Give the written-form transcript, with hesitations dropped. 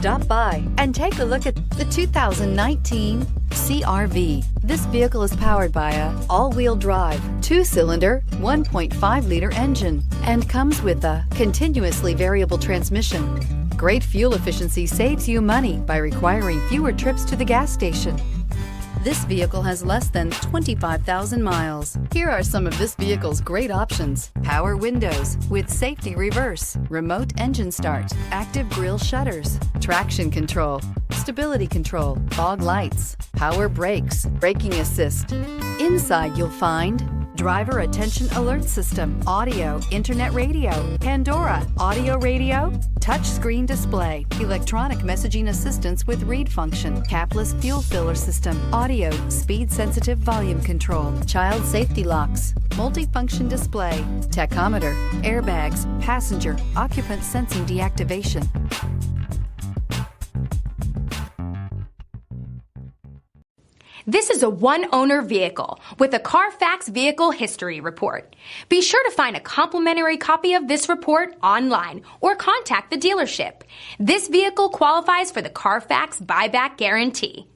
Stop by and take a look at the 2019 CR-V. This vehicle is powered by a all-wheel drive, 2-cylinder, 1.5-liter engine and comes with a continuously variable transmission. Great fuel efficiency saves you money by requiring fewer trips to the gas station. This vehicle has less than 25,000 miles. Here are some of this vehicle's great options: power windows with safety reverse, remote engine start, active grille shutters, traction control, stability control, fog lights, power brakes, braking assist. Inside you'll find driver attention alert system, audio, internet radio, Pandora, audio radio, touchscreen display, electronic messaging assistance with read function, capless fuel filler system, audio, speed sensitive volume control, child safety locks, multifunction display, tachometer, airbags, passenger, occupant sensing deactivation. This is a one-owner vehicle with a CARFAX Vehicle History Report. Be sure to find a complimentary copy of this report online or contact the dealership. This vehicle qualifies for the CARFAX Buyback Guarantee.